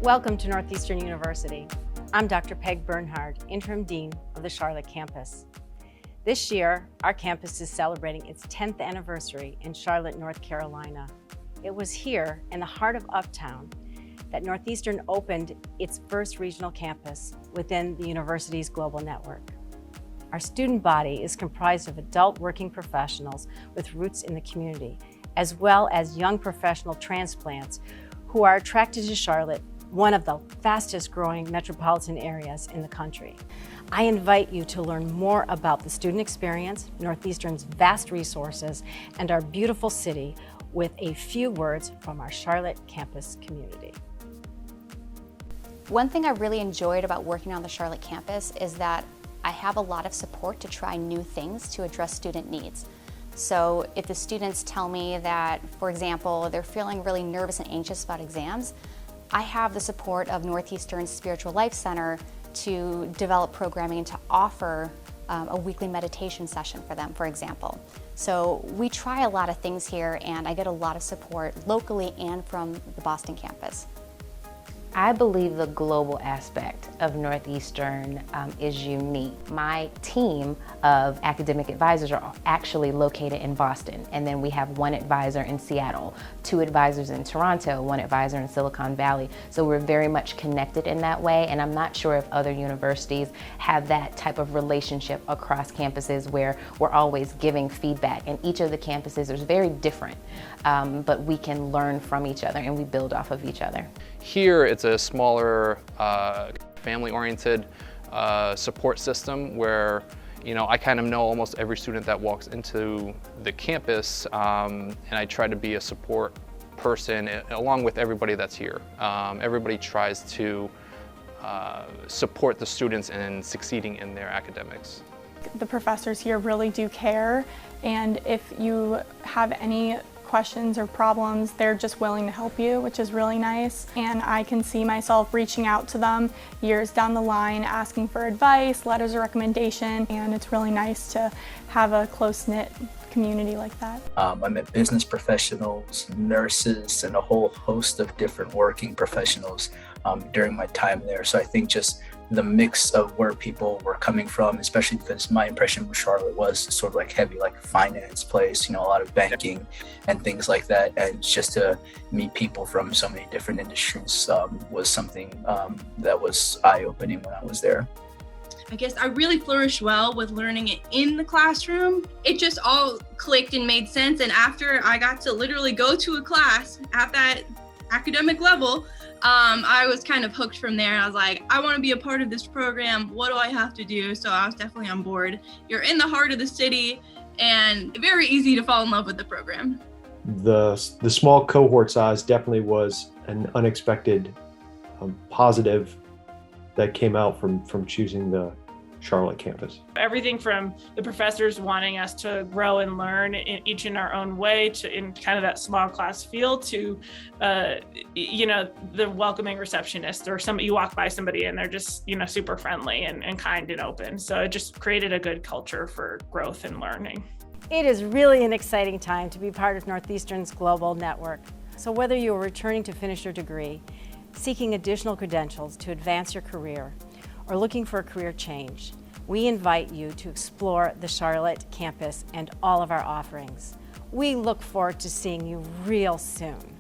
Welcome to Northeastern University. I'm Dr. Peg Bernhard, Interim Dean of the Charlotte campus. This year, our campus is celebrating its 10th anniversary in Charlotte, North Carolina. It was here, in the heart of Uptown, that Northeastern opened its first regional campus within the university's global network. Our student body is comprised of adult working professionals with roots in the community, as well as young professional transplants who are attracted to Charlotte, one of the fastest growing metropolitan areas in the country. I invite you to learn more about the student experience, Northeastern's vast resources, and our beautiful city with a few words from our Charlotte campus community. One thing I really enjoyed about working on the Charlotte campus is that I have a lot of support to try new things to address student needs. So if the students tell me that, for example, they're feeling really nervous and anxious about exams, I have the support of Northeastern's Spiritual Life Center to develop programming and to offer a weekly meditation session for them, for example. So we try a lot of things here, and I get a lot of support locally and from the Boston campus. I believe the global aspect of Northeastern is unique. My team of academic advisors are actually located in Boston, and then we have one advisor in Seattle, two advisors in Toronto, one advisor in Silicon Valley. So we're very much connected in that way, and I'm not sure if other universities have that type of relationship across campuses where we're always giving feedback, and each of the campuses is very different, but we can learn from each other and we build off of each other. Here, it's a smaller, family-oriented support system where, I kind of know almost every student that walks into the campus, and I try to be a support person along with everybody that's here. Everybody tries to support the students in succeeding in their academics. The professors here really do care, and if you have any questions or problems, they're just willing to help you, which is really nice. And I can see myself reaching out to them years down the line, asking for advice, letters of recommendation, and it's really nice to have a close-knit community like that. I met business professionals, nurses, and a whole host of different working professionals during my time there. So I think just the mix of where people were coming from, especially because my impression with Charlotte was sort of like heavy, like finance place, a lot of banking and things like that. And just to meet people from so many different industries was something that was eye-opening when I was there. I guess I really flourished well with learning it in the classroom. It just all clicked and made sense. And after I got to literally go to a class at that academic level, I was kind of hooked from there. I was like, I want to be a part of this program. What do I have to do? So I was definitely on board. You're in the heart of the city and very easy to fall in love with the program. The small cohort size definitely was an unexpected positive that came out from choosing the Charlotte campus. Everything from the professors wanting us to grow and learn each in our own way, to in kind of that small class feel, to the welcoming receptionist, or somebody you walk by somebody and they're just super friendly and kind and open. So it just created a good culture for growth and learning. It is really an exciting time to be part of Northeastern's global network. So whether you are returning to finish your degree, seeking additional credentials to advance your career, or looking for a career change, we invite you to explore the Charlotte campus and all of our offerings. We look forward to seeing you real soon.